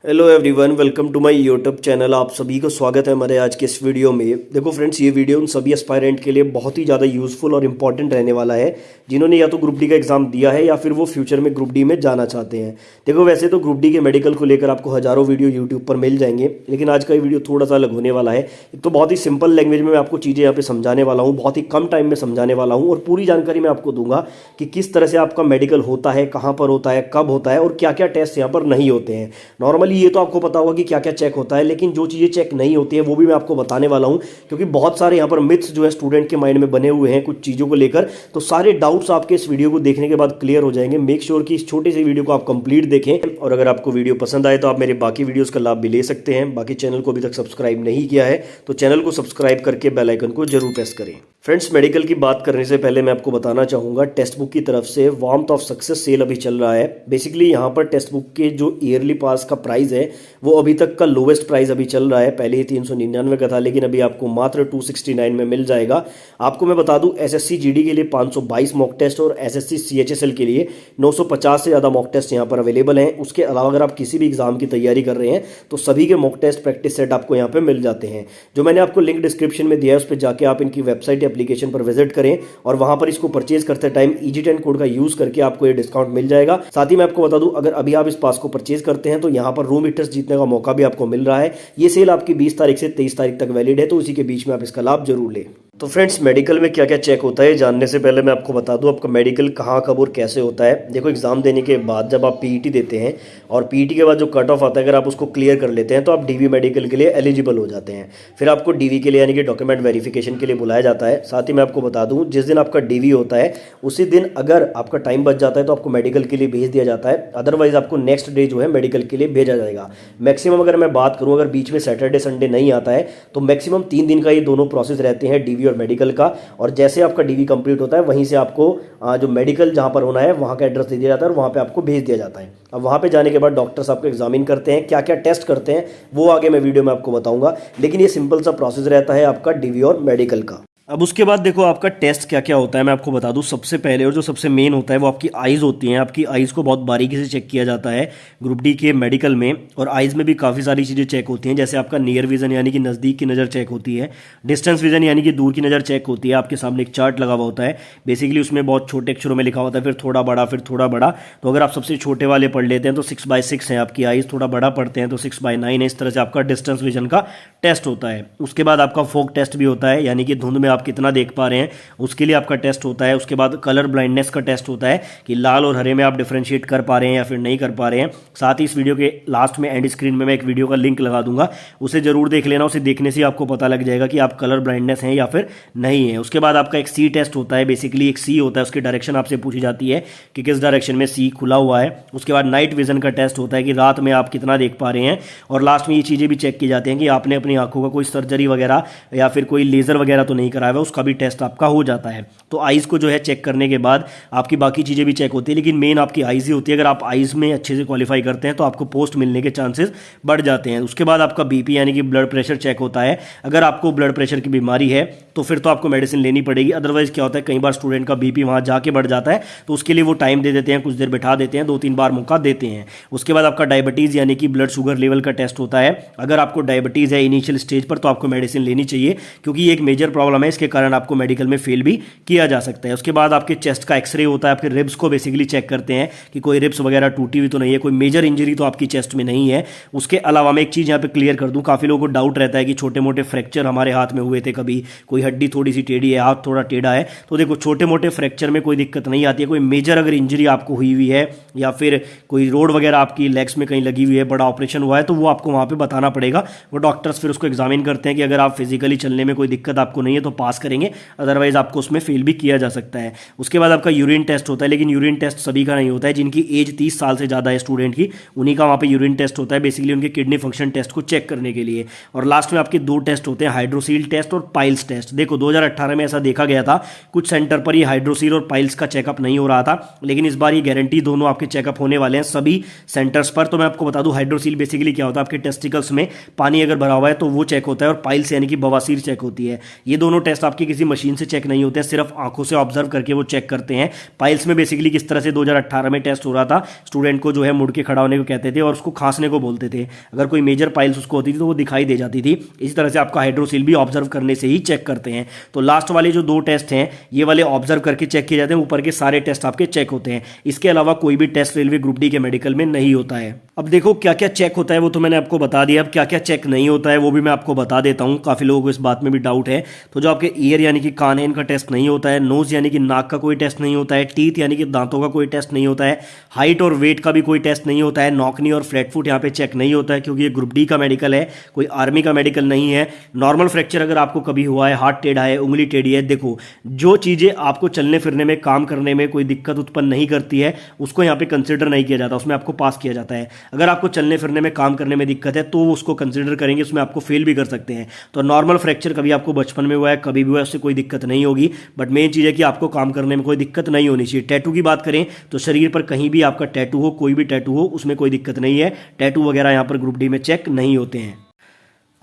Hello everyone, welcome to my YouTube channel. आप सभी को स्वागत है हमारे आज के इस वीडियो में। देखो फ्रेंड्स, ये वीडियो उन सभी एस्पायरेंट के लिए बहुत ही ज़्यादा यूजफुल और इंपॉर्टेंट रहने वाला है जिन्होंने या तो ग्रुप डी का एग्जाम दिया है या फिर वो फ्यूचर में ग्रुप डी में जाना चाहते हैं। देखो वैसे तो ग्रुप डी के मेडिकल को लेकर आपको हज़ारों वीडियो यूट्यूब पर मिल जाएंगे, लेकिन आज का ये वीडियो थोड़ा सा अलग होने वाला है। एक तो बहुत ही सिंपल लैंग्वेज में मैं आपको चीज़ें यहाँ पे समझाने वाला हूँ, बहुत ही कम टाइम में समझाने वाला हूँ और पूरी जानकारी मैं आपको दूंगा कि किस तरह से आपका मेडिकल होता है, कहाँ पर होता है, कब होता है और क्या क्या टेस्ट यहाँ पर नहीं होते हैं। नॉर्मली ये तो आपको पता होगा कि क्या क्या चेक होता है, लेकिन जो चीज़ें चेक नहीं होती है वो भी मैं आपको बताने वाला हूं, क्योंकि बहुत सारे यहाँ पर मिथ्स जो है स्टूडेंट के माइंड में बने हुए हैं कुछ चीज़ों को लेकर। तो सारे डाउट्स आपके इस वीडियो को देखने के बाद क्लियर हो जाएंगे। मेक श्योर कि इस छोटे से वीडियो को आप कंप्लीट देखें, और अगर आपको वीडियो पसंद आए तो आप मेरे बाकी वीडियोज़ का लाभ भी ले सकते हैं। बाकी चैनल को अभी तक सब्सक्राइब नहीं किया है तो चैनल को सब्सक्राइब करके बेल आइकन को जरूर प्रेस करें। फ्रेंड्स, मेडिकल की बात करने से पहले मैं आपको बताना चाहूँगा, टेक्स्ट बुक की तरफ से वार्मथ ऑफ सक्सेस सेल अभी चल रहा है। बेसिकली यहाँ पर टेक्स्ट बुक के जो ईयरली पास का प्राइस है वो अभी तक का लोवेस्ट प्राइस अभी चल रहा है। पहले ही 399 का था, लेकिन अभी आपको मात्र 269 में मिल जाएगा। आपको मैं बता दूं, एसएससी जीडी के लिए 522 मॉक टेस्ट और एसएससी सीएचएसएल के लिए 950 से ज़्यादा मॉक टेस्ट यहाँ पर अवेलेबल हैं। उसके अलावा अगर आप किसी भी एग्जाम की तैयारी कर रहे हैं तो सभी के मॉक टेस्ट प्रैक्टिस सेट आपको यहाँ पर मिल जाते हैं। जो मैंने आपको लिंक डिस्क्रिप्शन में दिया है उस पर जाके आप इनकी वेबसाइट एप्लीकेशन पर विजिट करें और वहां पर इसको परचेज करते टाइम EG10 कोड का यूज करके आपको ये डिस्काउंट मिल जाएगा। साथ ही मैं आपको बता दूं, अगर अभी आप इस पास को परचेज करते हैं तो यहाँ पर रूम हीटर्स जीतने का मौका भी आपको मिल रहा है। ये सेल आपकी 20 तारीख से 23 तारीख तक वैलिड है, तो इसी के बीच में आप इसका लाभ जरूर लें। तो फ्रेंड्स, मेडिकल में क्या क्या चेक होता है जानने से पहले मैं आपको बता दूं आपका मेडिकल कहाँ कब और कैसे होता है। देखो, एग्जाम देने के बाद जब आप पीईटी देते हैं और पीईटी के बाद जो कट ऑफ आता है, अगर आप उसको क्लियर कर लेते हैं तो आप डीवी मेडिकल के लिए एलिजिबल हो जाते हैं। फिर आपको डीवी के लिए यानी कि डॉक्यूमेंट वेरिफिकेशन के लिए बुलाया जाता है। साथ ही मैं आपको बता दूं, जिस दिन आपका डीवी होता है उसी दिन अगर आपका टाइम बच जाता है तो आपको मेडिकल के लिए भेज दिया जाता है, अदरवाइज आपको नेक्स्ट डे जो है मेडिकल के लिए भेजा जाएगा। मैक्सिमम अगर मैं बात करूँ, अगर बीच में सैटरडे संडे नहीं आता है तो मैक्सिमम 3 दिन का ये दोनों प्रोसेस रहते हैं, डीवी और मेडिकल का। और जैसे आपका डीवी कंप्लीट होता है वहीं से आपको जो मेडिकल जहां पर होना है वहां का एड्रेस दे दिया जाता है और वहां पे आपको भेज दिया जाता है। अब वहां पे जाने के बाद डॉक्टर्स आपको एग्जामिन करते हैं, क्या क्या टेस्ट करते हैं वो आगे मैं वीडियो में आपको बताऊंगा, लेकिन ये सिंपल सा प्रोसेस रहता है आपका डीवी और मेडिकल का। अब उसके बाद देखो आपका टेस्ट क्या क्या होता है मैं आपको बता दूं। सबसे पहले और जो सबसे मेन होता है वो आपकी आइज़ होती हैं। आपकी आइज़ को बहुत बारीकी से चेक किया जाता है ग्रुप डी के मेडिकल में, और आइज़ में भी काफ़ी सारी चीज़ें चेक होती हैं। जैसे आपका नियर विजन यानी कि नज़दीक की नज़र चेक होती है, डिस्टेंस विजन यानी कि दूर की नज़र चेक होती है। आपके सामने एक चार्ट लगा हुआ होता है, बेसिकली उसमें बहुत छोटे अक्षरों में लिखा होता है, फिर थोड़ा बड़ा, फिर थोड़ा बड़ा। तो अगर आप सबसे छोटे वाले पढ़ लेते हैं तो 6/6 है आपकी आइज़, थोड़ा बड़ा पढ़ते हैं तो 6/9 है। इस तरह से आपका डिस्टेंस विजन का टेस्ट होता है। उसके बाद आपका फोक टेस्ट भी होता है, यानी कि धुंध में आप कितना देख पा रहे हैं उसके लिए आपका टेस्ट होता है। उसके बाद कलर ब्लाइंडनेस का टेस्ट होता है कि लाल और हरे में आप डिफरेंशिएट कर पा रहे हैं या फिर नहीं कर पा रहे हैं। साथ ही इस वीडियो के लास्ट में एंड स्क्रीन में मैं एक वीडियो का लिंक लगा दूंगा, उसे जरूर देख लेना। उसे देखने से आपको पता लग जाएगा कि आप कलर ब्लाइंडनेस हैं या फिर नहीं है। उसके बाद आपका एक सी टेस्ट होता है, बेसिकली एक सी होता है, उसकी डायरेक्शन आपसे पूछी जाती है कि किस डायरेक्शन में सी खुला हुआ है। उसके बाद नाइट विजन का टेस्ट होता है कि रात में आप कितना देख पा रहे हैं। और लास्ट में ये चीज़ें भी चेक की जाती हैं कि आपने अपनी आंखों का कोई सर्जरी वगैरह या फिर कोई लेजर वगैरह तो नहीं कराया हुआ, उसका भी टेस्ट आपका हो जाता है। तो आइज़ को जो है चेक करने के बाद आपकी बाकी चीज़ें भी चेक होती है, लेकिन मेन आपकी आइज़ ही होती है। अगर आप आइज़ में अच्छे से क्वालिफाई करते हैं तो आपको पोस्ट मिलने के चांसेस बढ़ जाते हैं। उसके बाद आपका बीपी यानी कि ब्लड प्रेशर चेक होता है। अगर आपको ब्लड प्रेशर की बीमारी है तो फिर तो आपको मेडिसिन लेनी पड़ेगी, अदरवाइज क्या होता है कई बार स्टूडेंट का बीपी वहाँ जाके बढ़ जाता है, तो उसके लिए वो टाइम दे देते हैं, कुछ देर बैठा देते हैं, 2-3 बार मौका देते हैं। उसके बाद आपका डायबिटीज़ यानी कि ब्लड शुगर लेवल का टेस्ट होता है। अगर आपको डायबिटीज़ है इनिशियल स्टेज पर तो आपको मेडिसिन लेनी चाहिए, क्योंकि ये एक मेजर प्रॉब्लम है, इसके कारण आपको मेडिकल में फेल भी किया जा सकता है। उसके बाद आपके चेस्ट का एक्सरे होता है, आपके रिब्स को बेसिकली चेक करते हैं कि कोई रिब्स वगैरह टूटी हुई तो नहीं है, कोई मेजर इंजरी तो आपकी चेस्ट में नहीं है। उसके अलावा मैं एक चीज़ यहाँ पे क्लियर कर दूं, काफ़ी लोगों को डाउट रहता है कि छोटे मोटे फ्रैक्चर हमारे हाथ में हुए थे, कभी कोई हड्डी थोड़ी सी टेढ़ी है, हाथ थोड़ा टेढ़ा है, तो देखो छोटे मोटे फ्रैक्चर में कोई दिक्कत नहीं आती है। कोई मेजर अगर इंजरी आपको हुई हुई है या फिर कोई रोड वगैरह आपकी लेग्स में कहीं लगी हुई है, बड़ा ऑपरेशन हुआ है, तो वो आपको वहाँ पर बताना पड़ेगा। वो डॉक्टर्स फिर उसको एग्जामिन करते हैं कि अगर आप फिजिकली चलने में कोई दिक्कत आपको नहीं है तो पास करेंगे, अदरवाइज आपको उसमें फेल भी किया जा सकता है। उसके बाद आपका यूरिन टेस्ट होता है, लेकिन यूरिन टेस्ट सभी का नहीं होता है। जिनकी एज 30 साल से ज़्यादा है स्टूडेंट की, उन्हीं का वहाँ पे यूरिन टेस्ट होता है, बेसिकली उनके किडनी फंक्शन टेस्ट को चेक करने के लिए। और लास्ट में आपके 2 टेस्ट होते हैं, हाइड्रोसील टेस्ट और पाइल्स टेस्ट। देखो 2018 में ऐसा देखा गया था, कुछ सेंटर पर ये हाइड्रोसील और पाइल्स का चेकअप नहीं हो रहा था, लेकिन इस बार ये गारंटी दोनों आपके चेकअप होने वाले हैं सभी सेंटर्स पर। तो मैं आपको बता दूं, हाइड्रोसील बेसिकली क्या होता है, आपके टेस्टिकल्स में पानी अगर भरा हुआ है तो वो चेक होता है, और पाइल्स यानी कि बवासीर चेक होती है। ये दोनों टेस्ट आपके किसी मशीन से चेक नहीं होते हैं, सिर्फ आंखों से ऑब्जर्व करके वो चेक करते हैं। पाइल्स में बेसिकली किस तरह से 2018 में टेस्ट हो रहा था, स्टूडेंट को जो है मुड़ के खड़ा होने को कहते थे और उसको खांसने को बोलते थे। अगर कोई मेजर पाइल्स उसको होती थी तो वो दिखाई दे जाती थी। इसी तरह से आपका हाइड्रोसील भी ऑब्जर्व करने से ही चेक करते हैं। तो लास्ट वाले जो 2 टेस्ट हैं ये वाले ऑब्जर्व करके चेक किए जाते हैं, ऊपर के सारे टेस्ट आपके चेक होते हैं। इसके अलावा कोई भी टेस्ट रेलवे ग्रुप डी के मेडिकल में नहीं होता है। अब देखो क्या क्या चेक होता है वो तो मैंने आपको बता दिया, अब क्या क्या चेक नहीं होता है वो भी मैं आपको बता देता हूँ। काफ़ी लोगों को इस बात में भी डाउट है। तो जो आपके ईयर यानी कि कान है इनका टेस्ट नहीं होता है, नोज यानी कि नाक का कोई टेस्ट नहीं होता है, टीथ यानी कि दांतों का कोई टेस्ट नहीं होता है, हाइट और वेट का भी कोई टेस्ट नहीं होता है, नॉकनी और फ्लैट फुट यहाँ पे चेक नहीं होता है क्योंकि ये ग्रुप डी का मेडिकल है, कोई आर्मी का मेडिकल नहीं है। नॉर्मल फ्रैक्चर अगर आपको कभी हुआ है, हाथ टेढ़ा है, उंगली टेढ़ी है, देखो जो चीज़ें आपको चलने फिरने में, काम करने में कोई दिक्कत उत्पन्न नहीं करती है उसको यहाँ पे कंसिडर नहीं किया जाता, उसमें आपको पास किया जाता है। अगर आपको चलने फिरने में, काम करने में दिक्कत है तो उसको कंसिडर करेंगे, उसमें आपको फेल भी कर सकते हैं। तो नॉर्मल फ्रैक्चर कभी आपको बचपन में हुआ है, कभी भी हुआ है, उससे कोई दिक्कत नहीं होगी। बट मेन चीज़ है कि आपको काम करने में कोई दिक्कत नहीं होनी चाहिए। टैटू की बात करें तो शरीर पर कहीं भी आपका टैटू हो, कोई भी टैटू हो, उसमें कोई दिक्कत नहीं है। टैटू वगैरह यहाँ पर ग्रुप डी में चेक नहीं होते हैं।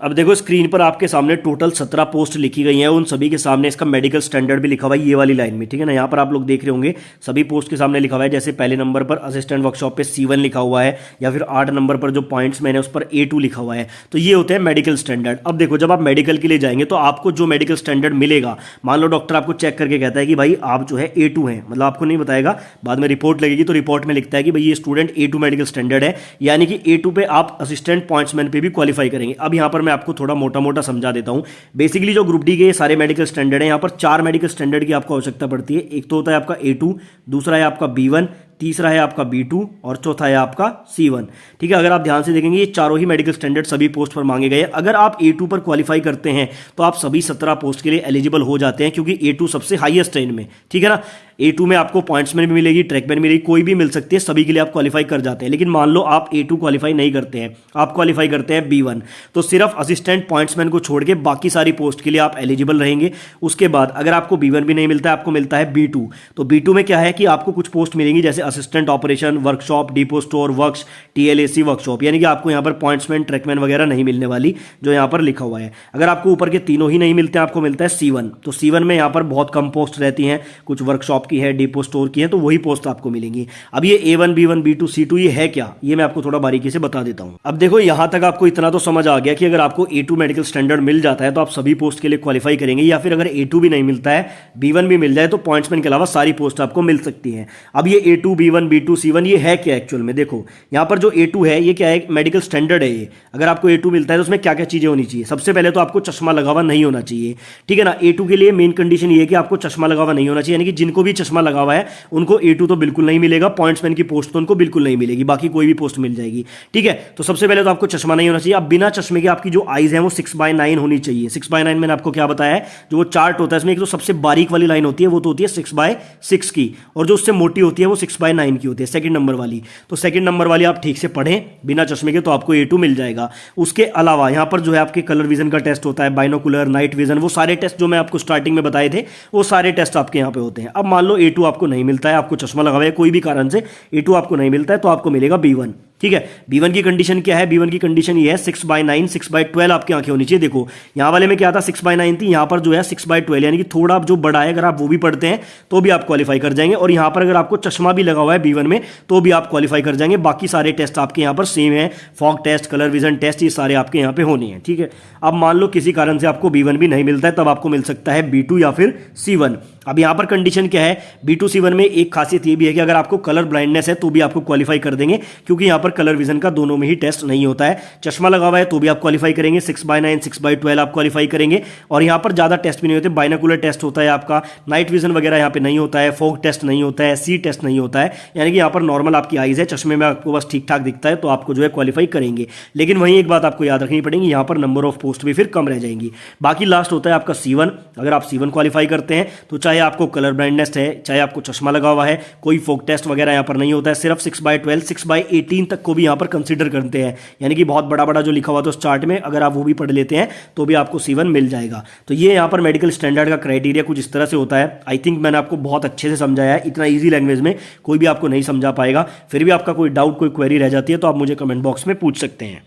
अब देखो स्क्रीन पर आपके सामने टोटल 17 पोस्ट लिखी गई हैं, उन सभी के सामने इसका मेडिकल स्टैंडर्ड भी लिखा हुआ है ये वाली लाइन में, ठीक है ना। यहाँ पर आप लोग देख रहे होंगे सभी पोस्ट के सामने लिखा हुआ है, जैसे पहले नंबर पर असिस्टेंट वर्कशॉप पे C1 लिखा हुआ है, या फिर 8 नंबर पर जो पॉइंट्स मैंने उस पर A2 लिखा हुआ है। तो ये होते हैं मेडिकल स्टैंडर्ड। अब देखो जब आप मेडिकल के लिए जाएंगे तो आपको जो मेडिकल स्टैंडर्ड मिलेगा, मान लो डॉक्टर आपको चेक करके कहता है कि भाई आप जो है A2 हैं, मतलब आपको नहीं बताएगा, बाद में रिपोर्ट लगेगी तो रिपोर्ट में लिखता है कि भाई ये स्टूडेंट A2 मेडिकल स्टैंडर्ड है, यानी कि A2 पे आप असिस्टेंट पॉइंट्समैन पे भी क्वालिफाई करेंगे। अब यहाँ पर मैं आपको थोड़ा मोटा समझा देता हूं। बेसिकली जो ग्रुप डी के सारे मेडिकल स्टैंडर्ड है, यहां पर 4 मेडिकल स्टैंडर्ड की आपको आवश्यकता पड़ती है। एक तो होता है आपका A2, दूसरा है आपका B1, तीसरा है आपका B2 और चौथा है आपका C1, ठीक है। अगर आप ध्यान से देखेंगे ये चारों ही मेडिकल स्टैंडर्ड सभी पोस्ट पर मांगे गए हैं। अगर आप A2 पर क्वालिफाई करते हैं तो आप सभी 17 पोस्ट के लिए एलिजिबल हो जाते हैं, क्योंकि A2 सबसे हाईएस्ट है इनमें, ठीक है ना। A2 में आपको पॉइंट्समैन भी मिलेगी, ट्रैकमैन मिलेगी, कोई भी मिल सकती है, सभी के लिए आप क्वालिफाई कर जाते हैं। लेकिन मान लो आप A2 क्वालिफाई नहीं करते हैं, आप क्वालिफाई करते हैं B1, तो सिर्फ असिस्टेंट पॉइंट्समैन को छोड़ के बाकी सारी पोस्ट के लिए आप एलिजिबल रहेंगे। उसके बाद अगर आपको B1 भी नहीं मिलता है, आपको मिलता है B2, तो B2 में क्या है कि आपको कुछ पोस्ट मिलेंगी, जैसे assistant operation, workshop, depot store works, TLAC workshop, यानी कि आपको यहाँ पर पॉइंट्समैन, ट्रैकमैन वगैरह नहीं मिलने वाली, जो यहाँ पर लिखा हुआ है। अगर आपको ऊपर के तीनों ही नहीं मिलते हैं, आपको मिलता है C1, तो C1 में यहाँ पर बहुत कम पोस्ट रहती हैं, कुछ वर्कशॉप की है, डिपो स्टोर की है, तो वही पोस्ट आपको मिलेंगी। अब ये A1, B1, B2, C2 ये है क्या, ये मैं आपको थोड़ा बारीकी से बता देता हूँ। अब देखो यहां तक आपको इतना तो समझ आ गया कि अगर आपको A2 मेडिकल स्टैंडर्ड मिल जाता है तो आप सभी पोस्ट के लिए क्वालिफाई करेंगे, या फिर अगर A2 भी नहीं मिलता है, B1 भी मिल जाए, तो पॉइंट्समैन के अलावा सारी पोस्ट आपको मिल सकती हैं। अब ये A2, B1, B2, C1 ये है क्या एक्चुअल में, देखो यहाँ पर जो A2 है ये क्या है, मेडिकल स्टैंडर्ड है ये। अगर आपको A2 मिलता है तो उसमें क्या क्या चीजें होनी चाहिए। सबसे पहले तो आपको चश्मा लगा हुआ नहीं होना चाहिए, ठीक है ना। A2 के लिए मेन कंडीशन ये है कि आपको चश्मा लगा हुआ नहीं होना चाहिए, यानी कि जिनको भी चश्मा लगा हुआ है उनको A2 तो बिल्कुल नहीं मिलेगा, पॉइंट्समैन की पोस्ट तो उनको बिल्कुल नहीं मिलेगी, बाकी कोई भी पोस्ट मिल जाएगी, ठीक है। तो सबसे पहले तो आपको चश्मा नहीं होना चाहिए। अब बिना चश्मे के आपकी जो आईज है वो 6/9 होनी चाहिए। 6/9 मैंने आपको क्या बताया है, जो वो चार्ट होता है इसमें एक तो सबसे बारीक वाली लाइन होती है वो तो होती है 6/6 की, और जो उससे मोटी होती है वो 6/9 की होती है, सेकंड नंबर वाली। तो सेकंड नंबर वाली आप ठीक से पढ़ें बिना चश्मे के तो आपको A2 मिल जाएगा। उसके अलावा यहाँ पर जो है आपके कलर विजन का टेस्ट होता है, बाइनोकुलर, नाइट विजन, वो सारे टेस्ट जो मैं आपको स्टार्टिंग में बताए थे वो सारे टेस्ट आपके यहाँ पे होते हैं। अब मान लो A2 आपको नहीं मिलता है, आपको चश्मा लगा हुआ है, कोई भी कारण से A2 आपको नहीं मिलता है, तो आपको मिलेगा B1, ठीक है। B1 की कंडीशन क्या है, B1 की कंडीशन ये है 6/9, 6/12 आपकी आंखें होनी चाहिए। देखो यहाँ वाले में क्या था, 6/9 थी, यहाँ पर जो है 6/12, यानी कि थोड़ा जो बड़ा है, अगर आप वो भी पढ़ते हैं तो भी आप क्वालिफाई कर जाएंगे। और यहाँ पर अगर आपको चश्मा भी लगा हुआ है B1 में तो भी आप क्वालिफाई कर जाएंगे। बाकी सारे टेस्ट आपके यहाँ पर सेम है, fog test, colour vision test, ये सारे आपके यहाँ पे होने हैं, ठीक है। अब मान लो किसी कारण से आपको B1 भी नहीं मिलता है, तब आपको मिल सकता है B2 या फिर C1। अब यहाँ पर कंडीशन क्या है, B2 C1 में एक खासियत ये भी है कि अगर आपको कलर ब्लाइंडनेस है तो भी आपको क्वालिफाई कर देंगे, क्योंकि यहाँ पर कलर विजन का दोनों में ही टेस्ट नहीं होता है। चश्मा लगा हुआ है तो भी आप क्वालिफाई करेंगे, 6/9, 6/12 आप क्वालिफाई करेंगे। और यहाँ पर ज़्यादा टेस्ट भी नहीं होते, बाइनोकुलर टेस्ट होता है आपका, नाइट विजन वगैरह यहाँ पे नहीं होता है, फोग टेस्ट नहीं होता है, सी टेस्ट नहीं होता है, यानी कि यहाँ पर नॉर्मल आपकी आइज है, चश्मे में आपको बस ठीक ठाक दिखता है, तो आपको जो है क्वालिफाई करेंगे। लेकिन वहीं एक बात आपको याद रखनी पड़ेगी, यहाँ पर नंबर ऑफ पोस्ट भी फिर कम रह जाएंगी। बाकी लास्ट होता है आपका C1। अगर आप C1 क्वालिफाई करते हैं तो चाहे आपको कलर ब्लाइंडनेस है, चाहे आपको चश्मा लगा हुआ है, कोई फोक टेस्ट वगैरह यहाँ पर नहीं होता है, सिर्फ 6/12, 6/18 तक को भी यहाँ पर कंसीडर करते हैं, यानी कि बहुत बड़ा बड़ा जो लिखा हुआ था उस चार्ट में अगर आप वो भी पढ़ लेते हैं तो भी आपको C1 मिल जाएगा। तो ये यहाँ पर मेडिकल स्टैंडर्ड का क्राइटेरिया कुछ इस तरह से होता है। आई थिंक मैंने आपको बहुत अच्छे से समझाया है, इतना ईजी लैंग्वेज में कोई भी आपको नहीं समझा पाएगा। फिर भी आपका कोई डाउट, कोई क्वेरी रह जाती है तो आप मुझे कमेंट बॉक्स में पूछ सकते हैं।